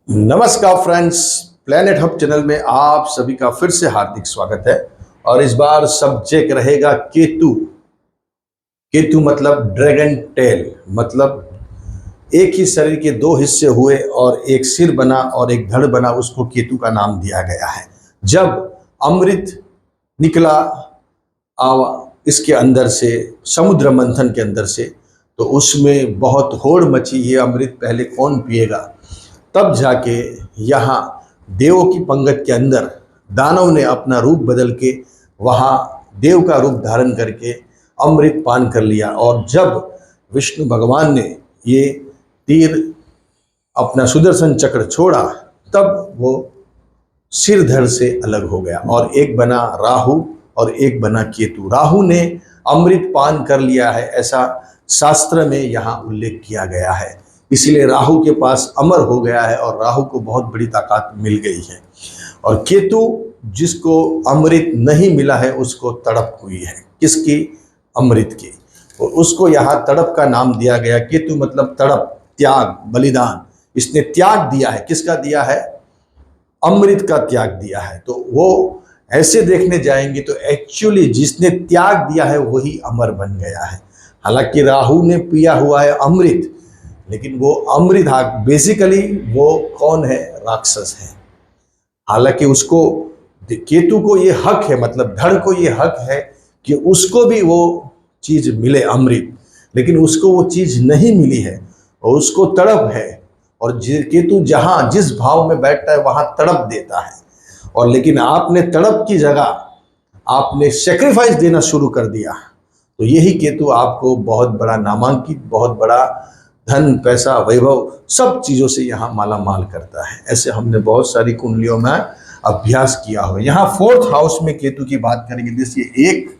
नमस्कार friends, planet hub channel में आप सभी का फिर से हार्दिक स्वागत है। और इस बार सब्जेक्ट रहेगा केतु। केतु मतलब ड्रैगन टेल, मतलब एक ही शरीर के दो हिस्से हुए और एक सिर बना और एक धड़ बना, उसको केतु का नाम दिया गया है। जब अमृत निकला इसके अंदर से, समुद्र मंथन के अंदर से, तो उसमें बहुत होड़ मची, ये अमृत पहले कौन पिएगा। तब जाके यहाँ देवों की पंगत के अंदर दानव ने अपना रूप बदल के वहाँ देव का रूप धारण करके अमृत पान कर लिया। और जब विष्णु भगवान ने ये तीर अपना सुदर्शन चक्र छोड़ा, तब वो सिर धड़ से अलग हो गया और एक बना राहु और एक बना केतु। राहु ने अमृत पान कर लिया है, ऐसा शास्त्र में यहाँ उल्लेख किया गया है। इसलिए राहु के पास अमर हो गया है और राहु को बहुत बड़ी ताकत मिल गई है। और केतु, जिसको अमृत नहीं मिला है उसको तड़प हुई है। किसकी? अमृत की। और उसको यहाँ तड़प का नाम दिया गया। केतु मतलब तड़प, त्याग, बलिदान। इसने त्याग दिया है। किसका दिया है? अमृत का त्याग दिया है। तो वो ऐसे देखने जाएंगे तो एक्चुअली जिसने त्याग दिया है वही अमर बन गया है। हालांकि राहु ने पिया हुआ है अमृत, लेकिन वो अमृत बेसिकली वो कौन है? राक्षस है। हालांकि उसको, केतु को ये हक है, मतलब धड़ को ये हक है कि उसको भी वो चीज मिले, अमृत, लेकिन उसको वो चीज नहीं मिली है और उसको तड़प है। और केतु जहां जिस भाव में बैठता है वहां तड़प देता है। और लेकिन आपने तड़प की जगह आपने सेक्रीफाइस देना शुरू कर दिया, तो यही केतु आपको बहुत बड़ा नामांकित, बहुत बड़ा धन, पैसा, वैभव, सब चीज़ों से यहाँ माला माल करता है। ऐसे हमने बहुत सारी कुंडलियों में अभ्यास किया हो। यहाँ फोर्थ हाउस में केतु की बात करेंगे। देखिए 1,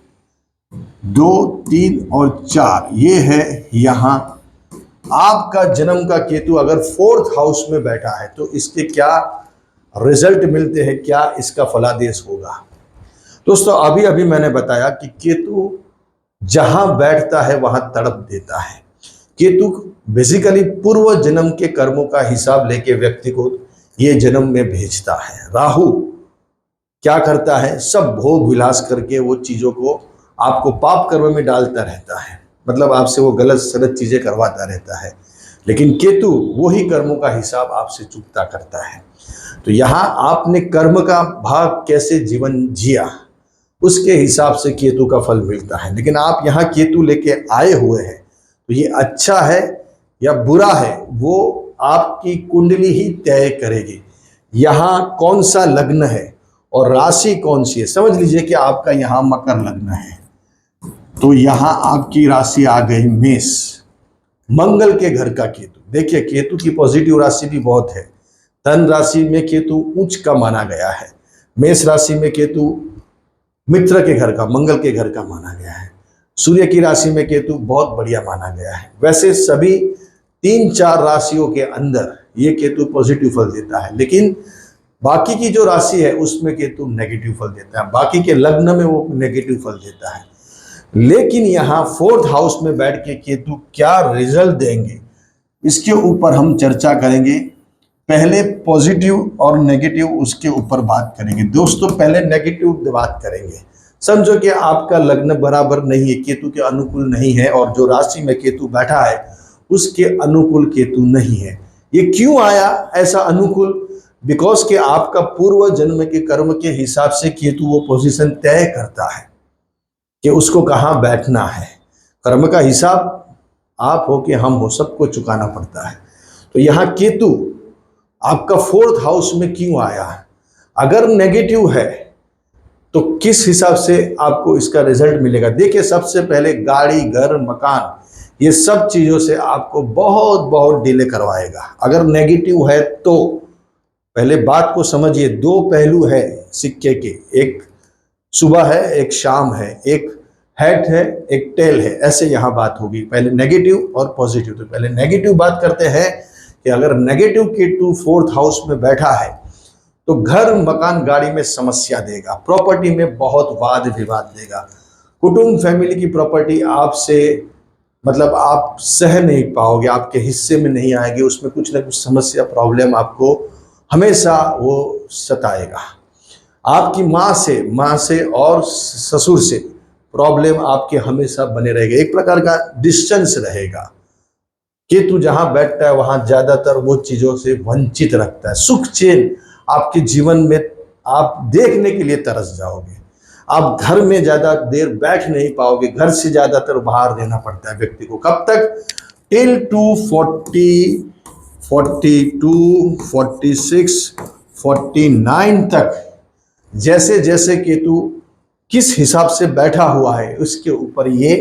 2, 3 और 4, ये है यहाँ आपका जन्म का केतु। अगर फोर्थ हाउस में बैठा है तो इसके क्या रिजल्ट मिलते हैं, क्या इसका फलादेश होगा। दोस्तों, अभी अभी मैंने बताया कि केतु जहां बैठता है वहां तड़प देता है। केतु बेसिकली पूर्व जन्म के कर्मों का हिसाब लेके व्यक्ति को ये जन्म में भेजता है। राहु क्या करता है? सब भोग विलास करके वो चीजों को आपको पाप कर्म में डालता रहता है, मतलब आपसे वो गलत सलत चीजें करवाता रहता है। लेकिन केतु वही कर्मों का हिसाब आपसे चुकता करता है। तो यहाँ आपने कर्म का भाग कैसे जीवन जिया, उसके हिसाब से केतु का फल मिलता है। लेकिन आप यहाँ केतु लेके आए हुए हैं, तो ये अच्छा है या बुरा है वो आपकी कुंडली ही तय करेगी। यहाँ कौन सा लग्न है और राशि कौन सी है। समझ लीजिए कि आपका यहाँ मकर लग्न है, तो यहाँ आपकी राशि आ गई मेष, मंगल के घर का केतु। देखिए, केतु की पॉजिटिव राशि भी बहुत है। धन राशि में केतु उच्च का माना गया है। मेष राशि में केतु मित्र के घर का, मंगल के घर का माना गया है। सूर्य की राशि में केतु बहुत बढ़िया माना गया है। वैसे सभी 3-4 राशियों के अंदर ये केतु पॉजिटिव फल देता है, लेकिन बाकी की जो राशि है उसमें केतु नेगेटिव फल देता है। बाकी के लग्न में वो नेगेटिव फल देता है। लेकिन यहाँ फोर्थ हाउस में बैठ के केतु क्या रिजल्ट देंगे, इसके ऊपर हम चर्चा करेंगे। पहले पॉजिटिव और नेगेटिव, उसके ऊपर बात करेंगे। दोस्तों, पहले नेगेटिव बात करेंगे। समझो कि आपका लग्न बराबर नहीं है, केतु के अनुकूल नहीं है, और जो राशि में केतु बैठा है उसके अनुकूल केतु नहीं है। ये क्यों आया ऐसा अनुकूल? बिकॉज कि आपका पूर्व जन्म के कर्म के हिसाब से केतु वो पोजीशन तय करता है कि उसको कहाँ बैठना है। कर्म का हिसाब आप हो कि हम हो, सबको चुकाना पड़ता है। तो यहाँ केतु आपका फोर्थ हाउस में क्यों आया है? अगर नेगेटिव है तो किस हिसाब से आपको इसका रिजल्ट मिलेगा। देखिए, सबसे पहले गाड़ी, घर, मकान, ये सब चीजों से आपको बहुत बहुत डिले करवाएगा। अगर नेगेटिव है तो पहले बात को समझिए। 2 पहलू है सिक्के के, एक सुबह है, एक शाम है, एक हेड है, एक टेल है। ऐसे यहाँ बात होगी, पहले नेगेटिव और पॉजिटिव। तो पहले नेगेटिव बात करते हैं कि अगर नेगेटिव केतु फोर्थ हाउस में बैठा है तो घर, मकान, गाड़ी में समस्या देगा। प्रॉपर्टी में बहुत वाद विवाद देगा। कुटुंब, फैमिली की प्रॉपर्टी आपसे मतलब आप सह नहीं पाओगे, आपके हिस्से में नहीं आएगी, उसमें कुछ ना कुछ समस्या प्रॉब्लम आपको हमेशा वो सताएगा। आपकी माँ से और ससुर से प्रॉब्लम आपके हमेशा बने रहेगा, एक प्रकार का डिस्टेंस रहेगा। केतु जहां बैठता है वहां ज्यादातर वो चीजों से वंचित रखता है। सुख चैन आपके जीवन में आप देखने के लिए तरस जाओगे। आप घर में ज्यादा देर बैठ नहीं पाओगे, घर से ज्यादातर बाहर रहना पड़ता है व्यक्ति को। कब तक? टिल टू 40, 42, 46, 49 तक। जैसे जैसे केतु किस हिसाब से बैठा हुआ है उसके ऊपर ये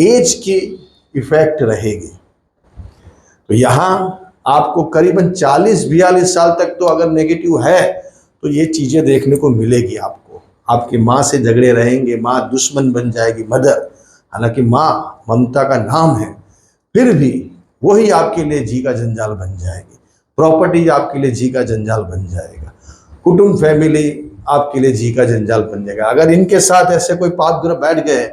एज की इफेक्ट रहेगी। तो यहाँ आपको करीबन 40-42 साल तक तो अगर नेगेटिव है तो ये चीजें देखने को मिलेगी आपको। आपकी माँ से झगड़े रहेंगे, माँ दुश्मन बन जाएगी, मदर। हालांकि माँ ममता का नाम है, फिर भी वही आपके लिए जी का जंजाल बन जाएगी। प्रॉपर्टी आपके लिए जी का जंजाल बन जाएगा। कुटुंब फैमिली आपके लिए जी का जंजाल बन जाएगा। अगर इनके साथ ऐसे कोई पाप ग्रह बैठ गए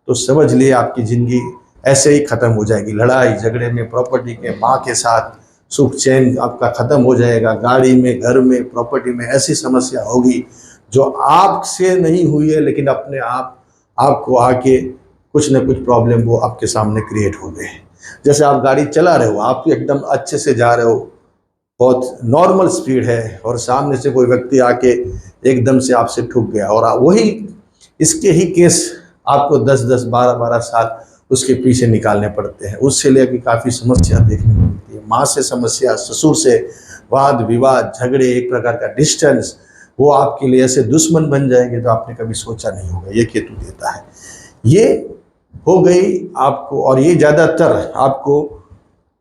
तो समझ लिए आपकी जिंदगी ऐसे ही खत्म हो जाएगी। लड़ाई झगड़े में, प्रॉपर्टी के, माँ के साथ सुख चैन आपका खत्म हो जाएगा। गाड़ी में, घर में, प्रॉपर्टी में ऐसी समस्या होगी जो आपसे नहीं हुई है, लेकिन अपने आप आपको आके कुछ ना कुछ प्रॉब्लम वो आपके सामने क्रिएट हो गए। जैसे आप गाड़ी चला रहे हो, आप एकदम अच्छे से जा रहे हो, बहुत नॉर्मल स्पीड है, और सामने से कोई व्यक्ति आके एकदम से आपसे ठुक गया, और वही इसके ही केस आपको 10-10, 12-12 साल उसके पीछे निकालने पड़ते हैं। उससे लेकर काफ़ी समस्या देखने को मिलती है। माँ से समस्या, ससुर से वाद विवाद, झगड़े, एक प्रकार का डिस्टेंस, वो आपके लिए ऐसे दुश्मन बन जाएंगे तो आपने कभी सोचा नहीं होगा। ये केतु देता है। ये हो गई आपको, और ये ज़्यादातर आपको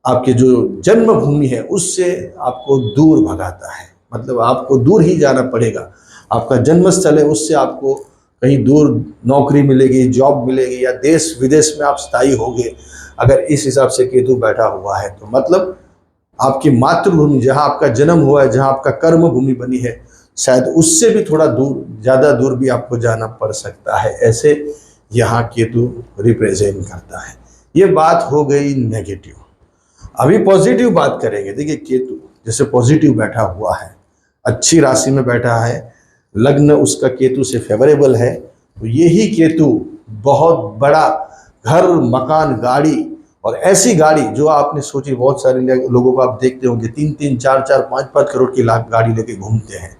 आपके जो जन्मभूमि है उससे आपको दूर भगाता है। मतलब आपको दूर ही जाना पड़ेगा। आपका जन्म स्थल है, उससे आपको कहीं दूर नौकरी मिलेगी, जॉब मिलेगी, या देश विदेश में आप स्थायी होंगे अगर इस हिसाब से केतु बैठा हुआ है तो। मतलब आपकी मातृभूमि, जहाँ आपका जन्म हुआ है, जहाँ आपका कर्म भूमि बनी है, शायद उससे भी थोड़ा दूर, ज़्यादा दूर भी आपको जाना पड़ सकता है। ऐसे यहाँ केतु रिप्रेजेंट करता है। ये बात हो गई नेगेटिव। अभी पॉजिटिव बात करेंगे। देखिए, केतु जैसे पॉजिटिव बैठा हुआ है, अच्छी राशि में बैठा है, लग्न उसका केतु से फेवरेबल है, तो यही केतु बहुत बड़ा घर, मकान, गाड़ी, और ऐसी गाड़ी जो आपने सोची, बहुत सारे लोगों को आप देखते होंगे 3-3, 4-4, 5-5 करोड़ की लाख गाड़ी लेके घूमते हैं।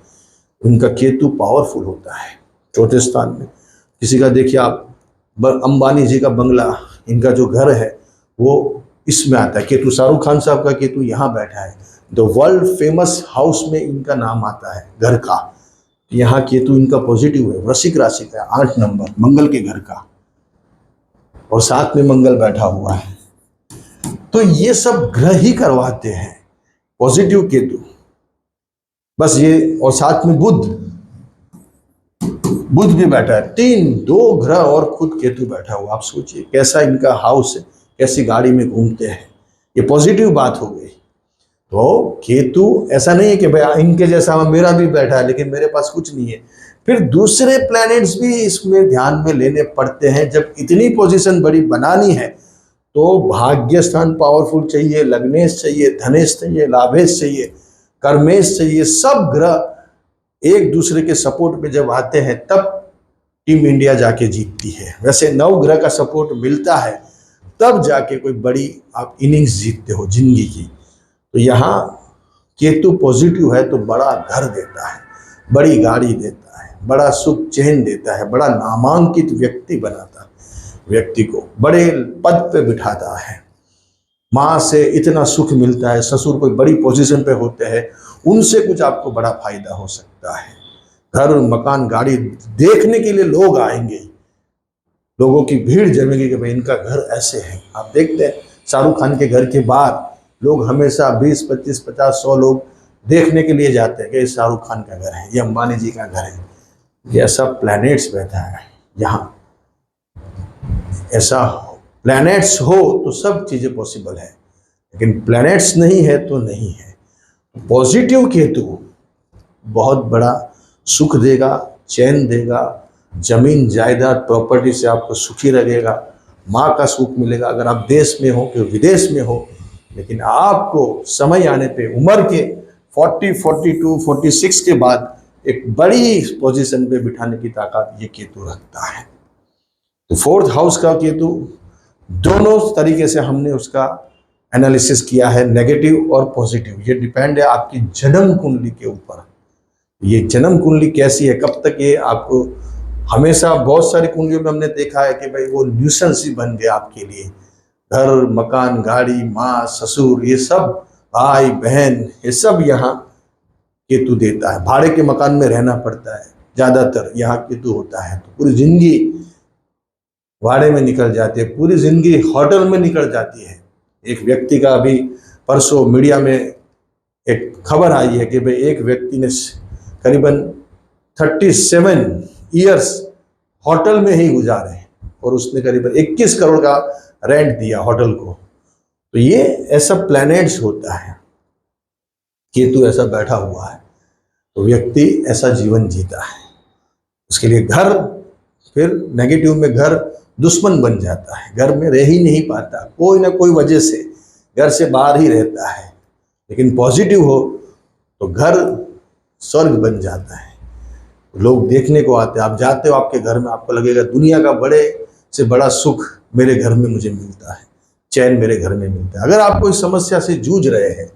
उनका केतु पावरफुल होता है चौथे स्थान में। किसी का देखिए आप, अंबानी जी का बंगला, इनका जो घर है वो इसमें आता है। केतु, शाहरुख खान साहब का केतु यहाँ बैठा है, द वर्ल्ड फेमस हाउस में इनका नाम आता है घर का। यहाँ केतु इनका पॉजिटिव है, वृश्चिक राशि का, 8 नंबर, मंगल के घर का, और साथ में मंगल बैठा हुआ है। तो ये सब ग्रह ही करवाते हैं पॉजिटिव केतु, बस ये। और साथ में बुध भी बैठा है। 2 ग्रह और खुद केतु बैठा हुआ। आप सोचिए कैसा इनका हाउस है, कैसी गाड़ी में घूमते हैं। ये पॉजिटिव बात हो गई। तो केतु ऐसा नहीं है कि भाई इनके जैसा मेरा भी बैठा है लेकिन मेरे पास कुछ नहीं है। फिर दूसरे प्लैनेट्स भी इसमें ध्यान में लेने पड़ते हैं। जब इतनी पोजीशन बड़ी बनानी है तो भाग्य स्थान पावरफुल चाहिए, लग्नेश चाहिए, धनेश चाहिए, लाभेश चाहिए, कर्मेश चाहिए। सब ग्रह एक दूसरे के सपोर्ट में जब आते हैं तब टीम इंडिया जाके जीतती है। वैसे 9 ग्रह का सपोर्ट मिलता है तब जाके कोई बड़ी आप इनिंग्स जीतते हो जिंदगी की। तो यहाँ केतु पॉजिटिव है तो बड़ा घर देता है, बड़ी गाड़ी देता है, बड़ा सुख चैन देता है, बड़ा नामांकित व्यक्ति बनाता है, व्यक्ति को बड़े पद पे बिठाता है। माँ से इतना सुख मिलता है, ससुर कोई बड़ी पोजीशन पे होते हैं, उनसे कुछ आपको बड़ा फायदा हो सकता है। घर, मकान, गाड़ी देखने के लिए लोग आएंगे, लोगों की भीड़ जमेगी कि भाई इनका घर ऐसे है। आप देखते हैं शाहरुख खान के घर के बाहर लोग हमेशा 20, 25, 50, 100 लोग देखने के लिए जाते हैं कि शाहरुख खान का घर है, ये अंबानी जी का घर है। ये ऐसा प्लैनेट्स बैठा है यहाँ। ऐसा प्लैनेट्स हो तो सब चीज़ें पॉसिबल है, लेकिन प्लैनेट्स नहीं है तो नहीं है। पॉजिटिव केतु बहुत बड़ा सुख देगा, चैन देगा, जमीन जायदाद प्रॉपर्टी से आपको सुखी रहेगा, माँ का सुख मिलेगा। अगर आप देश में हो कि विदेश में हो, लेकिन आपको समय आने पे उम्र के 40, 42, 46 के बाद एक बड़ी पोजीशन पे बिठाने की ताकत ये केतु रखता है। तो फोर्थ हाउस का केतु दोनों तरीके से हमने उसका एनालिसिस किया है, नेगेटिव और पॉजिटिव। ये डिपेंड है आपकी जन्म कुंडली के ऊपर। ये जन्म कुंडली कैसी है, कब तक ये आपको, हमेशा बहुत सारी कुंडलियों में हमने देखा है कि भाई वो न्यूसेंस ही बन गया आपके लिए। घर, मकान, गाड़ी, माँ, ससुर, ये सब, भाई बहन, ये सब यहाँ केतु देता है। भाड़े के मकान में रहना पड़ता है, ज्यादातर यहाँ केतु होता है, तो पूरी जिंदगी भाड़े में निकल जाती है, पूरी जिंदगी होटल में निकल जाती है। एक व्यक्ति का अभी परसों मीडिया में एक खबर आई है कि भाई एक व्यक्ति ने करीबन 37 ईयर्स होटल में ही गुजारे और उसने करीबन 21 करोड़ का रेंट दिया होटल को। तो ये ऐसा प्लैनेट्स होता है, केतु ऐसा बैठा हुआ है, तो व्यक्ति ऐसा जीवन जीता है। उसके लिए घर, फिर नेगेटिव में घर दुश्मन बन जाता है, घर में रह ही नहीं पाता, कोई ना कोई वजह से घर से बाहर ही रहता है। लेकिन पॉजिटिव हो तो घर स्वर्ग बन जाता है, लोग देखने को आते हैं। आप जाते हो आपके घर में, आपको लगेगा दुनिया का बड़े से बड़ा सुख मेरे घर में मुझे मिलता है, चैन मेरे घर में मिलता है। अगर आप कोई समस्या से जूझ रहे हैं,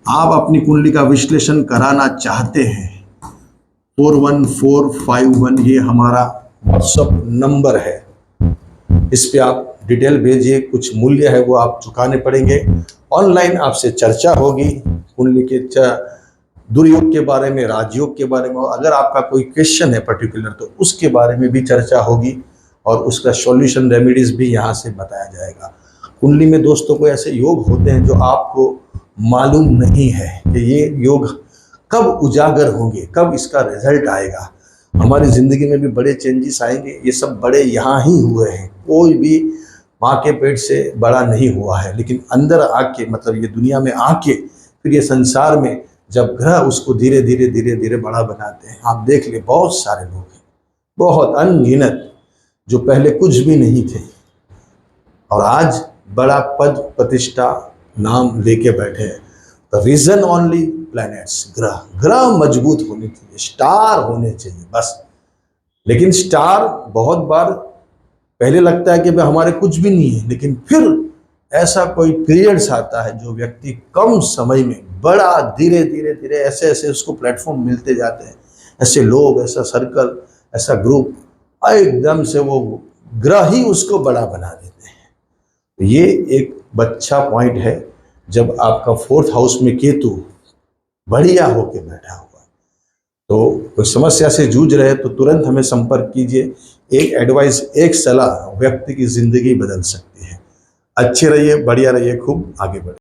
आप अपनी कुंडली का विश्लेषण कराना चाहते हैं, 41451 ये हमारा व्हाट्सएप नंबर है। इस पे आप डिटेल भेजिए, कुछ मूल्य है वो आप चुकाने पड़ेंगे। ऑनलाइन आपसे चर्चा होगी कुंडली के दुर्योग के बारे में, राजयोग के बारे में। अगर आपका कोई क्वेश्चन है पर्टिकुलर तो उसके बारे में भी चर्चा होगी और उसका सॉल्यूशन, रेमेडीज भी यहाँ से बताया जाएगा। कुंडली में दोस्तों को ऐसे योग होते हैं जो आपको मालूम नहीं है कि ये योग कब उजागर होंगे, कब इसका रिजल्ट आएगा। हमारी जिंदगी में भी बड़े चेंजेस आएंगे, ये सब बड़े यहाँ ही हुए हैं। कोई भी माँ के पेट से बड़ा नहीं हुआ है, लेकिन अंदर आके, मतलब ये दुनिया में आके, फिर ये संसार में जब ग्रह उसको धीरे धीरे धीरे धीरे बड़ा बनाते हैं। आप देख ले, बहुत सारे लोग हैं, बहुत अनगिनत, जो पहले कुछ भी नहीं थे और आज बड़ा पद प्रतिष्ठा नाम लेके बैठे हैं। द रीजन ओनली प्लैनेट्स, ग्रह। ग्रह मजबूत होने चाहिए, स्टार होने चाहिए बस। लेकिन स्टार बहुत बार पहले लगता है कि भाई हमारे कुछ भी नहीं है, लेकिन फिर ऐसा कोई पीरियड्स आता है जो व्यक्ति कम समय में बड़ा धीरे धीरे धीरे ऐसे ऐसे उसको प्लेटफॉर्म मिलते जाते हैं, ऐसे लोग, ऐसा सर्कल, ऐसा ग्रुप, एकदम से वो ग्रह ही उसको बड़ा बना देते हैं। तो ये एक अच्छा पॉइंट है जब आपका फोर्थ हाउस में केतु बढ़िया होके बैठा हुआ। तो कोई समस्या से जूझ रहे तो तुरंत हमें संपर्क कीजिए। एक एडवाइस, एक सलाह व्यक्ति की जिंदगी बदल सकती है। अच्छे रहिए, बढ़िया रहिए, खूब आगे बढ़िए।